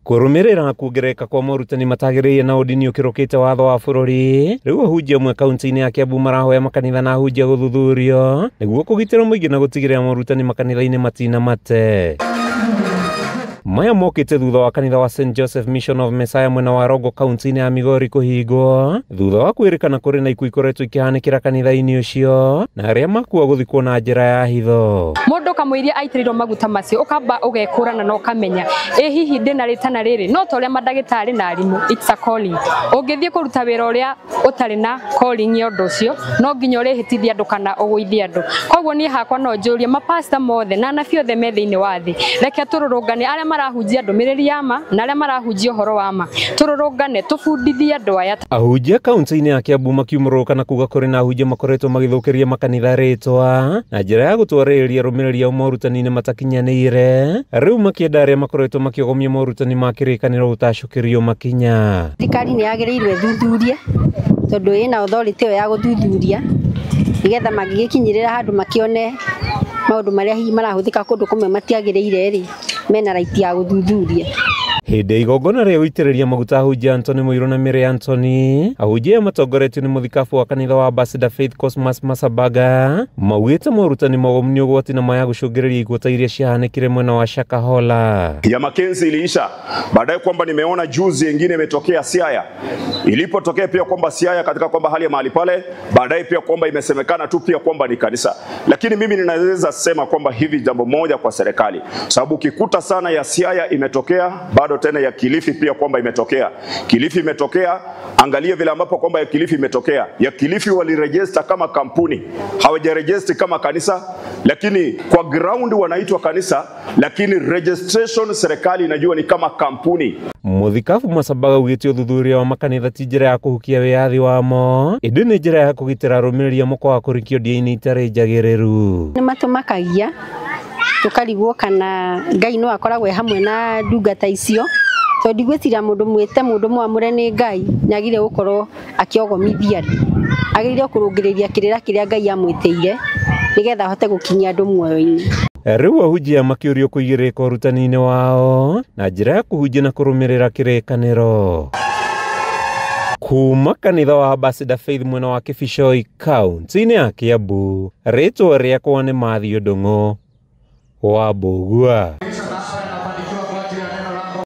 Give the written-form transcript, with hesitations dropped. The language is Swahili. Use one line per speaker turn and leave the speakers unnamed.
Kurumirira kuongereka kwa morutani matagiririe na udini ukirukite watho wa bururi riu ahunjia amwe kaunti-ini ya Kiambu marahoya makanitha na ahunjia guthuthurio niguo kugitira muingi na gutigirira morutani makanitha-ini matina mate. Maya mokite thutha wa kanitha wa St Joseph Mission of Messiah mwena wa Rogo kaunti-ini ya Migori kuhingwo thutha wa kwirikana kuri na ikuũ ikoretwo ikihanikira kanitha-ini ucio na aria makua guthikwo na njira ya hitho.
Mundu kamwiria aitirirwo maguta macio ukamba ugekurana na ukamenya hihi ndina ritana riri no toria madagitari na arimu, it's a calling. Ungithie kuruta wira uria utari na calling ya undu ucio no nginya urihitithia andu kana uguithia andu. Koguo ni hakwa no njurie mapasta mothe na anabii othe me thiini wa thi reke tururungane aria marahunjia ndumiriri ya ma na aria marahunjia uhoro wa ma, tururungane tubundithie andu aya.
Ahunjia kaunti-ini ya Kiambu makiumũrũka na kuga kuri na ahunjia makoretwo magithukiria makanitha ritwa na njira ya gutwaririria rumiriri morutani-ini matakinyanĩire riu makienda aria makoretwo makiogomia morutani ma kirikaniro gutacukirio makinya.
Thirikari ni yagiriirwe thuthurie tondu ina authority ya guthuthuria nigetha magigikinyirira handu makione maundu maria hihi marahuthika kundu kumwe matiagiriire ri mena right ya guthuthuria.
Hindi igongona ria guitiriria maguta ahunjia Anthony Muiru na Mary Anthony ahunjia matongoretio ni muthikabu wa kanitha wa Ambassador Faith Cosmas Masabaga maugite morutani mogomu ni ugwati na maya gucungiriria igweta iria ciahanikire mwena wa Shakahola.
Ya Mackenzie iliisha baadaye kwamba nimeona juzi nyingine imetokea Siaya, ilipotokea pia kwamba Siaya katika kwamba hali ya mahali pale baadaye pia kwamba imesemekana tu pia kwamba ni kanisa. Lakini mimi ninaweza sema kwamba hivi jambo moja kwa serikali, sababu kikuta sana ya Siaya imetokea bado tena ya Kilifi pia kwamba imetokea. Kilifi imetokea, angalia vile ambapo kwamba ya Kilifi imetokea. Ya Kilifi waliregister kama kampuni, hawajaregister kama kanisa, lakini kwa ground wanaitwa kanisa, lakini registration serikali inajua ni kama kampuni.
Muthikabu Masabaga ugite uthuthuria wa makanitha ti njira ya kuhukia wiathi wamo, indi ni njira ya kugitira rumiriria mukwa wa kurikio dia-ini itari njagiriru.
Ni matumakagia tukarigwo kana Ngai no akoragwe hamwe na ndungata icio tondu gwitira mundu mwite mundu mwamure ni Ngai nyagire gukorwo akiogomithia andu, agirire kurungiriria kirira kiria Ngai amwitiire nigetha ahote gukinyia andu muoyo-ini.
Riu ahunjia makiurio kuigirika urutani-ini wao na njira ya kuhunjia na kurumirira kirikaniro. Kuma kanitha wa Ambassador Faith mwena wa Kibishoi kaunti-ini ya Kiambu, ritwa riakwa ni Mathew Ndung'u wa Mbugua.